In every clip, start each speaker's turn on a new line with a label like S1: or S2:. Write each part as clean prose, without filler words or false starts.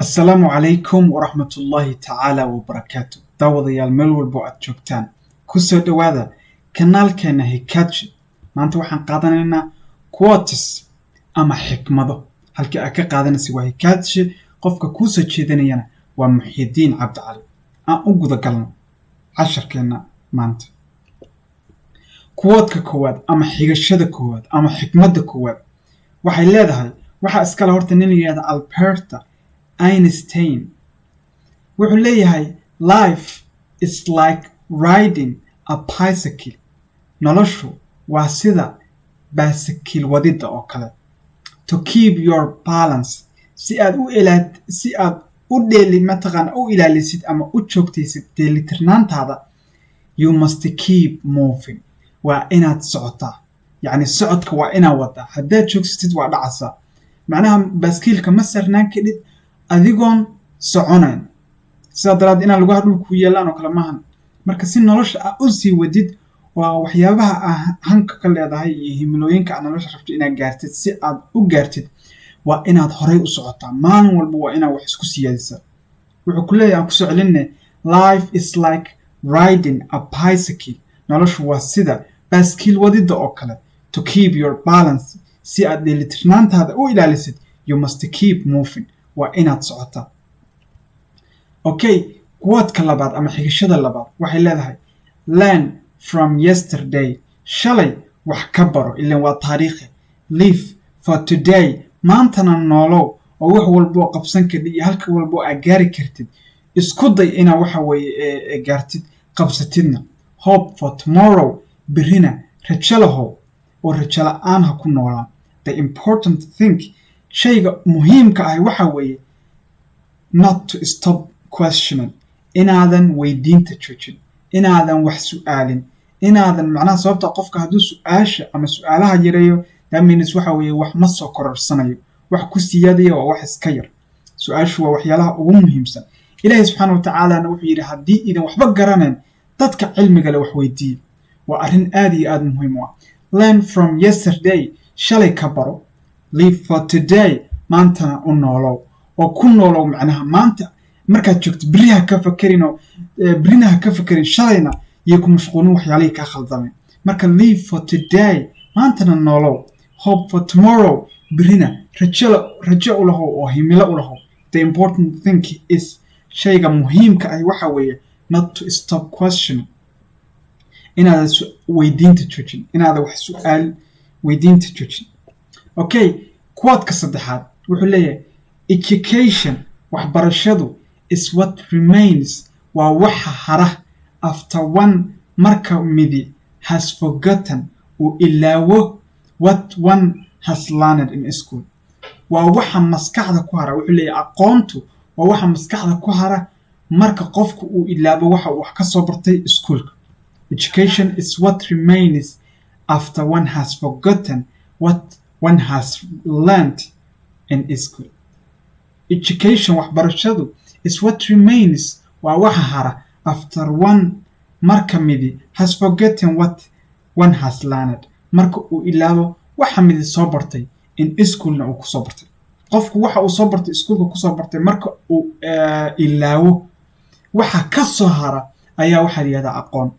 S1: Asalaamu calaykum waraxmatullaahi tacaala wabarakaatu. Daawadayaal meel walbo aad joogtaan ku soo dhowaada kanaalkeena Hikachi. Maanta waxaan qaadanaynaa quotes ama xikmado. Halkii aad ka qaadanaysa waa Hikachi, qofka kuu soo jeedinayana waa Muxyidiin Cabdi Cali. Aan u guda galno casharkeena maanta. Quote-ka koowaad ama xigashada koowaad ama xikmadda koowaad waxay leedahay waxa iskala horta nin yiraahdo Albert Einstein. Wuxuu leeyahay life is like riding a bicycle. Noloshu waa sida baasikil wadida oo kale. To keep your balance si aad u ilaalisid ama u joogtaysid dheelitirnaantaada, you must keep moving. Waa inaad socotaa. Yacni socodka waa inaad wadaa. Haddaad joogsatid waa dhacaysaa. Macnaha baaskilka ma sarnaan kadib adigoon soconayn. Sidaa daraad inaan lugaha dhulka ku yeelaan oo kale maahan. Marka si nolosha aad u sii wadid waa waxyaabaha hanka ka leedahay iyo himilooyinka aad nolosha rabto inaad gaartid. Si aad u gaartid waa inaad horay u socotaa. Maalin walba waa inaad wax isku siyaadisaa. Wuxuu ku leeyahay aan ku soo celinay life is like riding a bicycle. Noloshu waa sida baaskil wadida oo kale. To keep your balance si aad dheelitirnaantaada u ilaalisid, you must keep moving. Waa inaad socotaa. Okay, quote-ka labaad ama xigashada labaad waxay leedahay learn from yesterday. Shalay wax ka baro ilaan waa taariikhi. Live for today. Maantana noolow oo wax walbo qabsan kadib iyo halka walbo aad gaari kartid. Isku day inaa waxa weeye gaartid qabsatidna. Hope for tomorrow. Birina rajo lahow oo rajo la'aan ha ku noolaan. The important thing shayga muhiimka ah waxa weeye not to stop questioning. Inaadan weydiinta joojin. Inaadan wax su'aalin. Inaadan macnaha sababta qofka hadduu su'aasha ama su'aalaha yareeyo that means waxa weeye wax ma soo kororsanayo. Wax ku siyaadaya waa wax iska yar. Su'aashu waa waxyaalaha ugu muhiimsan. Ilaahay subxaanahu wa ta'aala wuxuu yidhi haddii idan waxba garanayn dadka cilmiga leh wax weydiiyo. Waa arrin aad iyo aad muhiim u ah. Learn from yesterday. Shalay ka baro. Live for today. Maantana u noolow. Oo ku noolow macnaha maanta markaad joogto beriha ka fakerin oo berinaha ka fakerin shalayna iyo ku mashquulin waxyaalihii ka khaldamay. Marka live for today. Maantana noolow. Hope for tomorrow. Berina rajo u lahow oo himilo u lahow. The important thing is shayga muhiimka ah waxa weeye not to stop questioning. Inaad weydiinta joojin. Inaad wax su'aal weydiinta joojin. Okay, quote-ka saddexaad wuxuu leeyahay education waxbarashadu is what remains. Waa waxa hara after one marka midi has forgotten uu ilaawo what one has learned in school. Waa waxa maskaxda ku hara. Wuxuu leeyahay aqoontu waa waxa maskaxda ku hara marka qofku uu ilaabo waxa uu wax ka soo bartay iskuulka. Education is what remains after one has forgotten what one has learned in school. Education waxbarashadu is what remains waa waxa hara after one marka midi has forgotten what one has learned. Marka uu ilaabo waxa midi soo bartay in schoolna uu ku soo bartay. Qofku waxa uu soo bartay iskuulka ku soo bartay marka uu ilaawo waxa ka soo hara ayaa waxa la yiraahdaa aqoon.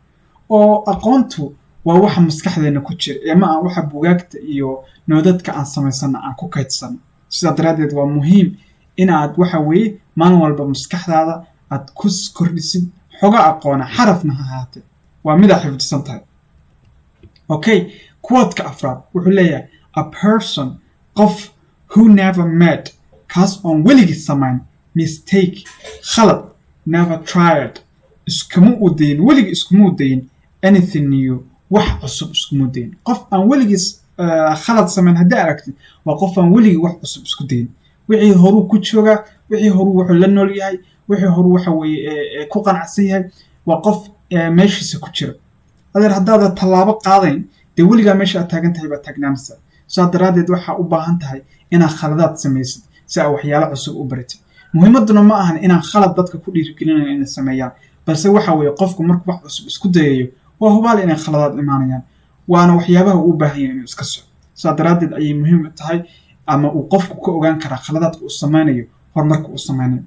S1: Oo aqoontu waa waxa maskaxdeena ku jira ama aan waxa buugaagta iyo noodadka aan samaysana aan ku kaydsan. Sidaa daraadeed waa muhiim inaad waxa weeye maalin walba maskaxdaada aad ku kordhisid xoga aqoona xarafna ha ahaatee. Waa mid aad xifdisan tahay. Okay, quote-ka afraad wuxuu leeyahay a person qof who never made kaas oon weligii samayn mistake khalad never tried iskuma u dayin weligii iskuma u dayin anything new wax cusub iskuma u dayin. Qof aan weligii khalad samayn haddii aragtid waa qof aan weligii wax cusub isku dayin. wixii horuu ku jooga wixii horuu wuxuu la nool yahay wixii horuu waxa weeye ku qanacsan yahay waa qof meeshiisa ku jira. adeer haddaad tallaabo qaadayn dee weligaa meesha aad taagan tahay baad taagnaanaysaa. sidaa daraadeed waxaa u baahan tahay inaad khaladaad samaysid si aad waxyaalo cusub u baratid. muhiimaduna ma ahan inaan khalad dadka ku dhiirigelinayo inay sameeyaan, balse waxa weeye qofku markuu wax cusub isku dayayo waa hubaal inay khaladaad imaanayaan. waana waxyaabaha uu u baahan yahay inuu iska soco. sidaa daraadeed ayay muhiim tahay ama uu qofku ka ogaan karaa khaladaadka uu sameynayo horumarka uu samaynayo.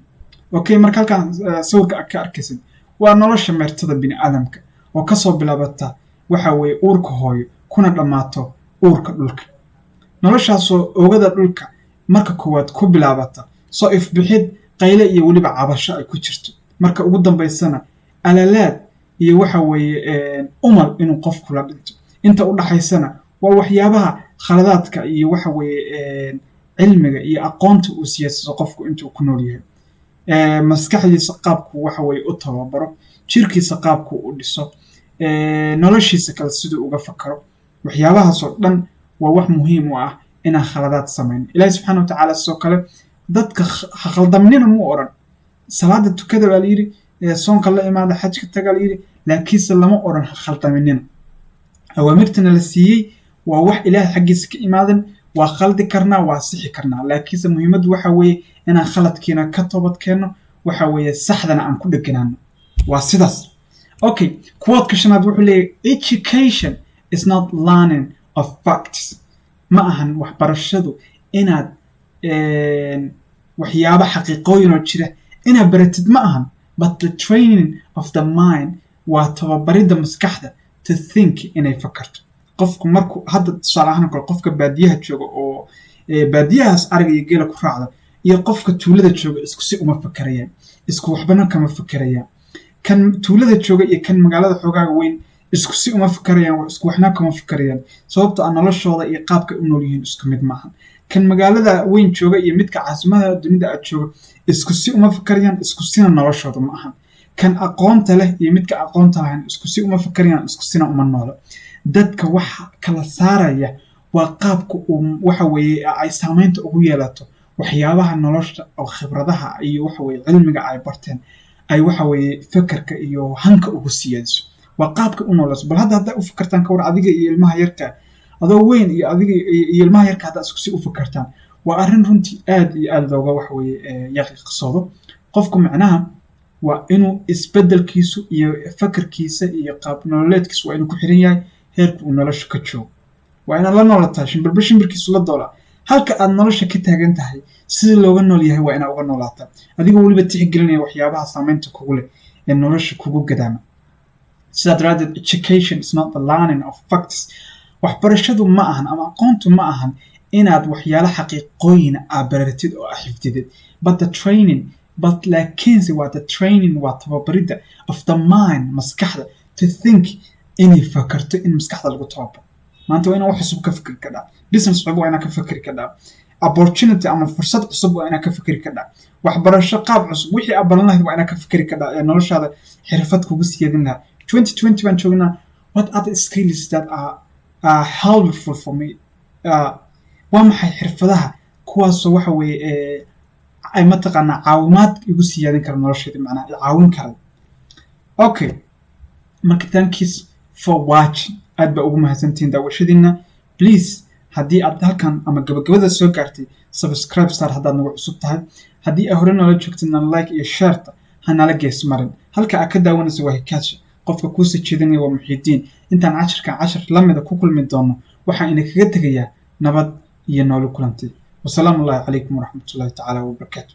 S1: Okay, marka halkan sawirka aad ka arkaysid waa nolosha meertada bini'aadamka oo kasoo bilaabata waxa weeye uurka hooyo kuna dhammaato uurka dhulka. noloshaasoo oogada dhulka marka koowaad ku bilaabata soo ifbixid qayle iyo weliba cabasho ay ku jirto, marka ugu dambaysana alalaad iyo waxa weeye umal inuu qofku la dhinto. inta u dhaxaysana waa waxyaabaha khaladaadka iyo waxa weeye cilmiga iyo aqoonta uu siyaasado qofku intuu ku nool yahay. maskaxdiisa qaabku waxa weeye u tababaro, jirkiisa qaabku u dhiso, noloshiisa kale siduu uga fakaro. waxyaabahaasoo dhan waa wax muhiim u ah inaan khaladaad samayn. ilaahi subxaana wa tacaala sidoo kale dadka ha khaldamnina mu oran. salaada tukada baa layidhi, soonka la imaada, xajka taga layidhi, laakiinse lama oran ha khaldaminina. awaamirtana la siiyey waa wax ilaahay xaggiisa ka imaadan, waa khaldi karnaa, waa sixi karnaa, laakiinse muhiimaddu waxa weeye inaan khaladkiina ka toobad keenno, waxa weeye saxdana aan ku dheganaano. waa sidaas. okay, quote-ka shanaad wuxuu leeyahay education is not learning of facts. ma ahan waxbarashadu inaad waxyaaba xaqiiqooyin oo jira inaad baratid ma ahan, but the training of the mind waa tababaridda maskaxda to think inay fakarto. qofku markuu hadda tusaale ahaan kale qofka baadiyaha jooga oo baadiyahaas ariga iyo geela ku raacda iyo qofka tuulada jooga isku si uma fakarayaan, isku waxbana kama fakarayaan. kan tuulada jooga iyo kan magaalada xoogaaga weyn isku si uma fakarayaan, waa isku waxna kama fakarayaan, sababtoo ah noloshooda iyo qaabka u nool yihiin isku mid maahan. kan magaalada weyn jooga iyo midka caasimada dunida aad jooga isku si uma fakarayaan, isku sina noloshooda ma ahan. kan aqoonta leh iyo midka aqoonta lahayn isku si uma fakarayaan, isku sina uma noolo. dadka waxa kala saaraya waa qaabka waxa weeye ay saamaynta ugu yeelato waxyaabaha nolosha oo khibradaha iyo waxa weeye cilmiga ay barteen ay waxa weeye fakarka iyo hanka ugu siyaadiso. waa qaabka u noolaso. bal hadda u fakartaan ka war adiga iyo ilmaha yarka, adoo weyn iyo adiga iyo ilmaha yarka hadda isku si u fakartaan, waa arrin runtii aad iyo aad looga waxa weeye yaqiiqsoodo. qofku macnaha waa inuu isbedelkiisu iyo fakarkiisa iyo qaab nololeedkiisu waa inuu ku xiran yahay heerka uu nolosha ka joogo. waa inaad la noolataa shimbirba shimbirkiisu la doolaa. halka aad nolosha ka taagan tahay sidii looga nool yahay waa inaad uga noolaataa, adigoo weliba tixgelinaya waxyaabaha saamaynta kugu leh ee nolosha kugu gadaama. sidaa daraaddeed education is not the learning of facts. waxbarashadu ma ahan ama aqoontu ma ahan inaad waxyaalo xaqiiqooyina aad baratid oo aad xifdidid, but the training laakiinse waa the training waa tababaridda of the mind maskaxda to think inay fakarto, in maskaxda lagu tababaro. maanta waa inaa wax cusub ka fikri kadhaa, business cusub waa inaa ka fikri kadhaa, opportunity ama fursad cusub waa inaa ka fikri kadhaa, waxbarasho qaab cusub wixii aad baran lahayd waa inaa ka fikri kadhaa ee noloshaada xirfad kugu siyaadin lahaa. 2020 baan joognaa. what other skills that are helpful for me? waa maxay xirfadaha kuwaasoo waxa weeye ay mataqaanaa caawimaad igu siyaadin kara nolosheeda, macnaha caawin kara. okay, marka thanks for watching. aad baa ugu mahadsantihiin daawashadiina. please haddii aad halkan ama gabagabada soo gaartay subscribe star haddaad nagu cusub tahay. haddii aad hore noola joogtidna like iyo shareta hanala gees marin. halka aad ka daawanayso waa Hikaasha, qofka kuu soo jeedinaya waa Muxiidiin. intaan cashar lamida ku kulmi doono waxaan idinkaga tegayaa nabad iyo nolol kulantay. wasalaamu calaykum waraxmatullaahi tacaala wabarakaatu.